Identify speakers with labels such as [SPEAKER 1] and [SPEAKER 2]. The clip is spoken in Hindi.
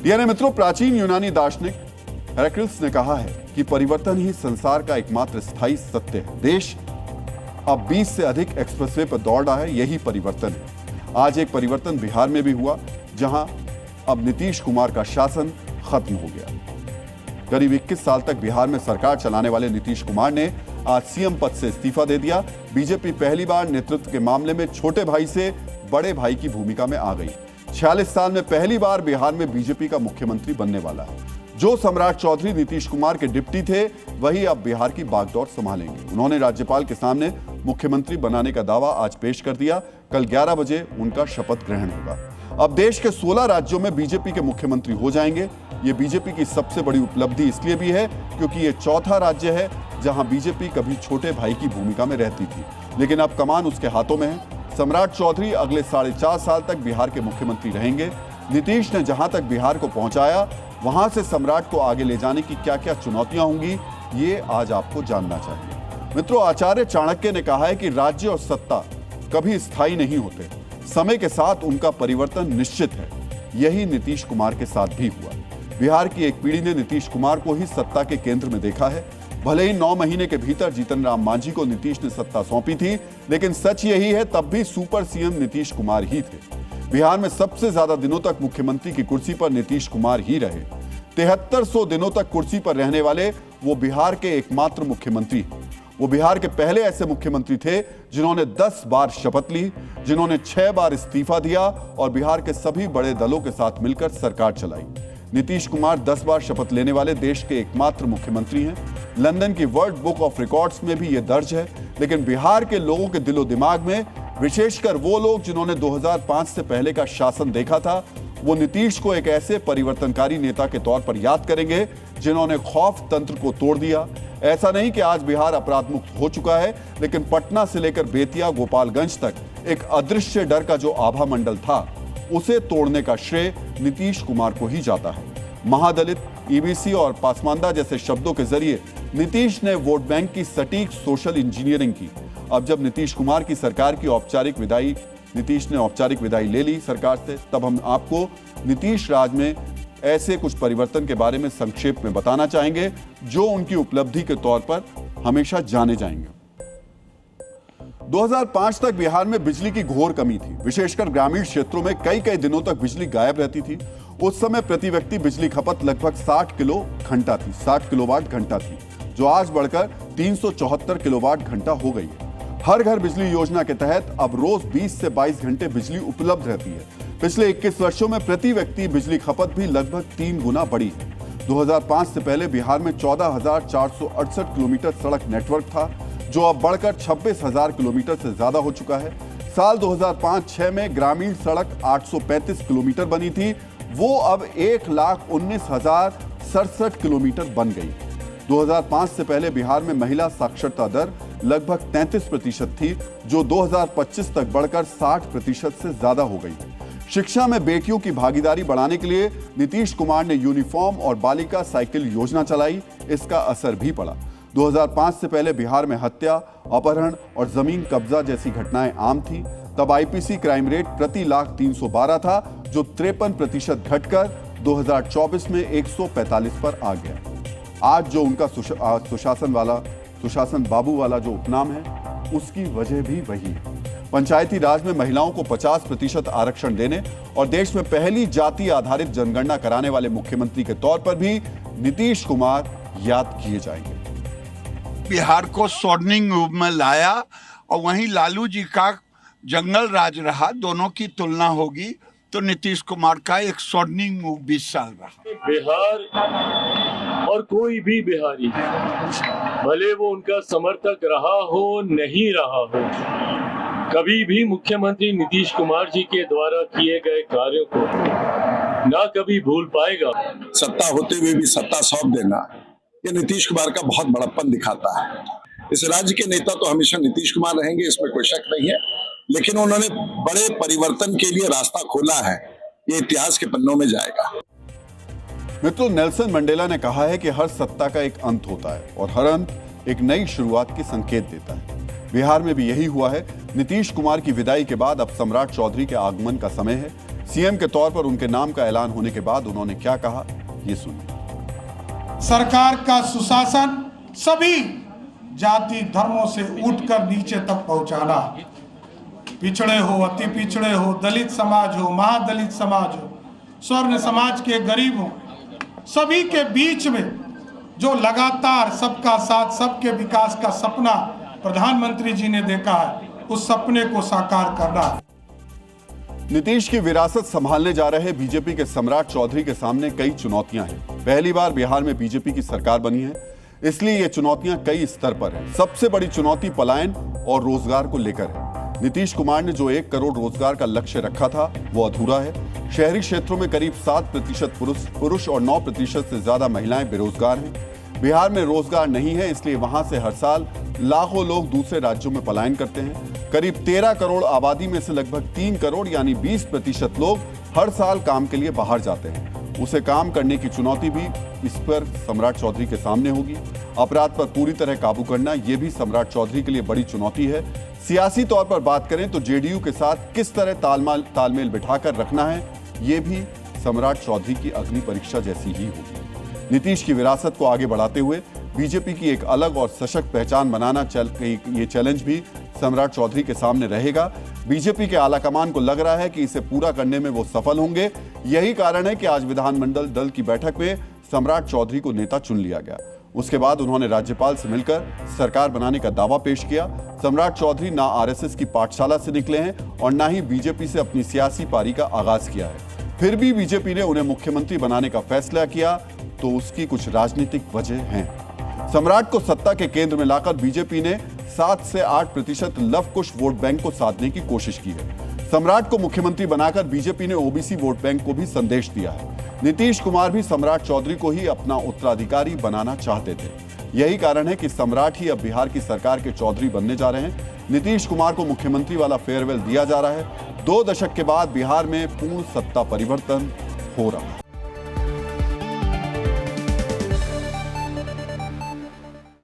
[SPEAKER 1] यानी मित्रों, प्राचीन यूनानी दार्शनिक हेराक्लिटस ने कहा है कि परिवर्तन ही संसार का एकमात्र स्थायी सत्य है। देश अब 20 से अधिक एक्सप्रेसवे पर दौड़ रहा है, यही परिवर्तन है। आज एक परिवर्तन बिहार में भी हुआ, जहां अब नीतीश कुमार का शासन खत्म हो गया। करीब 21 साल तक बिहार में सरकार चलाने वाले नीतीश कुमार ने आज सीएम पद से इस्तीफा दे दिया। बीजेपी पहली बार नेतृत्व के मामले में छोटे भाई से बड़े भाई की भूमिका में आ गई। 46 साल में पहली बार बिहार में बीजेपी का मुख्यमंत्री बनने वाला है। जो सम्राट चौधरी नीतीश कुमार के डिप्टी थे, वही अब बिहार की बागडोर संभालेंगे। उन्होंने राज्यपाल के सामने मुख्यमंत्री बनाने का दावा आज पेश कर दिया। कल 11 बजे उनका शपथ ग्रहण होगा। अब देश के 16 राज्यों में बीजेपी के मुख्यमंत्री हो जाएंगे। ये बीजेपी की सबसे बड़ी उपलब्धि इसलिए भी है क्योंकि ये चौथा राज्य है जहां बीजेपी कभी छोटे भाई की भूमिका में रहती थी, लेकिन अब कमान उसके हाथों में है। सम्राट चौधरी अगले 4.5 साल तक बिहार के मुख्यमंत्री रहेंगे। नीतीश ने जहां तक बिहार को पहुंचाया, वहां से सम्राट को आगे ले जाने की क्या क्या चुनौतियां होंगी, ये आज आपको जानना चाहिए। मित्रों, आचार्य चाणक्य ने कहा है कि राज्य और सत्ता कभी स्थायी नहीं होते, समय के साथ उनका परिवर्तन निश्चित है। यही नीतीश कुमार के साथ भी हुआ। बिहार की एक पीढ़ी ने नीतीश कुमार को ही सत्ता के केंद्र में देखा है। भले ही 9 महीने के भीतर जीतन राम मांझी को नीतीश ने सत्ता सौंपी थी, लेकिन सच यही है तब भी सुपर सीएम नीतीश कुमार ही थे। बिहार में सबसे ज्यादा दिनों तक मुख्यमंत्री की कुर्सी पर नीतीश कुमार ही रहे। 7300 दिनों तक कुर्सी पर रहने वाले वो बिहार के एकमात्र मुख्यमंत्री। वो बिहार के पहले ऐसे मुख्यमंत्री थे जिन्होंने 10 बार शपथ ली, जिन्होंने 6 बार इस्तीफा दिया और बिहार के सभी बड़े दलों के साथ मिलकर सरकार चलाई। नीतीश कुमार 10 बार शपथ लेने वाले देश के एकमात्र मुख्यमंत्री हैं। लंदन की वर्ल्ड बुक ऑफ रिकॉर्ड्स में भी यह दर्ज है। लेकिन बिहार के लोगों के दिलो दिमाग में, विशेषकर वो लोग जिन्होंने 2005 से पहले का शासन देखा था, वो नीतीश को एक ऐसे परिवर्तनकारी नेता के तौर पर याद करेंगे जिन्होंने खौफ तंत्र को तोड़ दिया। ऐसा नहीं कि आज बिहार अपराध मुक्त हो चुका है, लेकिन पटना से लेकर बेतिया, गोपालगंज तक एक अदृश्य डर का जो आभा मंडल था, उसे तोड़ने का श्रेय नीतीश कुमार को ही जाता है। महादलित, ईबीसी और पासमानदा जैसे शब्दों के जरिए नीतीश ने वोट बैंक की सटीक सोशल इंजीनियरिंग की। अब जब नीतीश कुमार की सरकार की नीतीश ने औपचारिक विदाई ले ली सरकार से, तब हम आपको नीतीश राज में ऐसे कुछ परिवर्तन के बारे में संक्षेप में बताना चाहेंगे जो उनकी उपलब्धि के तौर पर हमेशा जाने जाएंगे। 2005 तक बिहार में बिजली की घोर कमी थी। विशेषकर ग्रामीण क्षेत्रों में कई दिनों तक बिजली गायब रहती थी। उस समय प्रति व्यक्ति बिजली खपत लगभग 60 किलोवाट घंटा थी, जो आज बढ़कर 374 किलोवाट घंटा हो गई है। हर घर बिजली योजना के तहत अब रोज 20 से 22 घंटे बिजली उपलब्ध रहती है। पिछले 21 वर्षों में प्रति व्यक्ति बिजली खपत भी लगभग 3 गुना बढ़ी है। 2005 से पहले बिहार में 14,468 किलोमीटर सड़क नेटवर्क था, जो अब बढ़कर 26,000 किलोमीटर से ज्यादा हो चुका है। साल 2005-06 में ग्रामीण सड़क 835 किलोमीटर बनी थी, वो अब 1,19,067 किलोमीटर बन गई। 2005 से पहले बिहार में महिला साक्षरता दर लगभग 33% थी, जो 2025 तक बढ़कर 60% से ज्यादा हो गई। शिक्षा में बेटियों की भागीदारी बढ़ाने के लिए नीतीश कुमार ने यूनिफॉर्म और बालिका साइकिल योजना चलाई। इसका असर भी पड़ा। 2005 से पहले बिहार में हत्या, अपहरण और जमीन कब्जा जैसी घटनाएं आम थी। तब आईपीसी क्राइम रेट प्रति लाख 312 था, जो 53% घटकर 2024 में 145 पर आ गया। आज जो उनका सुशासन बाबू वाला जो उपनाम है, उसकी वजह भी वही है। पंचायती राज में महिलाओं को 50% आरक्षण देने और देश में पहली जाति आधारित जनगणना कराने वाले मुख्यमंत्री के तौर पर भी नीतीश कुमार याद किए जाएंगे।
[SPEAKER 2] बिहार को स्वर्णिम युग में लाया और वहीं लालू जी का जंगल राज रहा। दोनों की तुलना होगी तो नीतीश कुमार का एक स्वर्णिम युग 20 साल रहा।
[SPEAKER 3] बिहार और कोई भी बिहारी, भले वो उनका समर्थक रहा हो नहीं रहा हो, कभी भी मुख्यमंत्री नीतीश कुमार जी के द्वारा किए गए कार्यों को ना कभी भूल पाएगा।
[SPEAKER 4] सत्ता होते हुए भी सत्ता सौंप देना, ये नीतीश कुमार का बहुत बड़प्पन दिखाता है। इस राज्य के नेता तो हमेशा नीतीश कुमार रहेंगे, इसमें कोई शक नहीं है, लेकिन उन्होंने बड़े परिवर्तन के लिए रास्ता खोला है, ये इतिहास के पन्नों में जाएगा।
[SPEAKER 1] मित्रों, नेल्सन मंडेला ने कहा है कि हर सत्ता का एक अंत होता है और हर अंत एक नई शुरुआत की संकेत देता है। बिहार में भी यही हुआ है। नीतीश कुमार की विदाई के बाद अब सम्राट चौधरी के आगमन का समय है। सीएम के तौर पर उनके नाम का ऐलान होने के बाद उन्होंने क्या कहा, ये सुनिए।
[SPEAKER 5] सरकार का सुशासन सभी जाति धर्मों से उठकर नीचे तक पहुंचाना, पिछड़े हो, अति पिछड़े हो, दलित समाज हो, महादलित समाज हो, स्वर्ण समाज के गरीब हो, सभी के बीच में जो लगातार सबका साथ सबके विकास का सपना प्रधानमंत्री जी ने देखा है, उस सपने को साकार करना है।
[SPEAKER 1] नीतीश की विरासत संभालने जा रहे बीजेपी के सम्राट चौधरी के सामने कई चुनौतियां हैं। पहली बार बिहार में बीजेपी की सरकार बनी है, इसलिए ये चुनौतियां कई स्तर पर हैं। सबसे बड़ी चुनौती पलायन और रोजगार को लेकर है। नीतीश कुमार ने जो 1 करोड़ रोजगार का लक्ष्य रखा था वो अधूरा है। शहरी क्षेत्रों में करीब 7% पुरुष और 9% से ज्यादा महिलाएं बेरोजगार हैं। बिहार में रोजगार नहीं है, इसलिए वहां से हर साल लाखों लोग दूसरे राज्यों में पलायन करते हैं। करीब 13 करोड़ आबादी में से लगभग 3 करोड़ यानी 20% लोग हर साल काम के लिए बाहर जाते हैं। उसे काम करने की चुनौती भी इस पर सम्राट चौधरी के सामने होगी। अपराध पर पूरी तरह काबू करना यह भी सम्राट चौधरी के लिए बड़ी चुनौती है। सियासी तौर पर बात करें तो जेडीयू के साथ किस तरह तालमेल बिठाकर रखना है, ये भी सम्राट चौधरी की अग्नि परीक्षा जैसी ही होगी। नीतीश की विरासत को आगे बढ़ाते हुए बीजेपी की एक अलग और सशक्त पहचान बनाना ये चैलेंज भी सम्राट चौधरी के सामने रहेगा। बीजेपी के आलाकमान को लग रहा है कि इसे पूरा करने में वो सफल होंगे। यही कारण है कि आज विधानमंडल दल की बैठक में सम्राट चौधरी को नेता चुन लिया गया। उसके बाद उन्होंने राज्यपाल से मिलकर सरकार बनाने का दावा पेश किया। सम्राट चौधरी ना आरएसएस की पाठशाला से निकले हैं और ना ही बीजेपी से अपनी सियासी पारी का आगाज किया है। फिर भी बीजेपी ने उन्हें मुख्यमंत्री बनाने का फैसला किया तो उसकी कुछ राजनीतिक वजह हैं। सम्राट को सत्ता के केंद्र में लाकर बीजेपी ने 7 से 8% लव कुश वोट बैंक को साधने की कोशिश की है। सम्राट को मुख्यमंत्री बनाकर बीजेपी ने ओबीसी वोट बैंक को भी संदेश दिया है। नीतीश कुमार भी सम्राट चौधरी को ही अपना उत्तराधिकारी बनाना चाहते थे। यही कारण है कि सम्राट ही अब बिहार की सरकार के चौधरी बनने जा रहे हैं। नीतीश कुमार को मुख्यमंत्री वाला फेयरवेल दिया जा रहा है। 2 दशक के बाद बिहार में पूर्ण सत्ता परिवर्तन हो रहा है।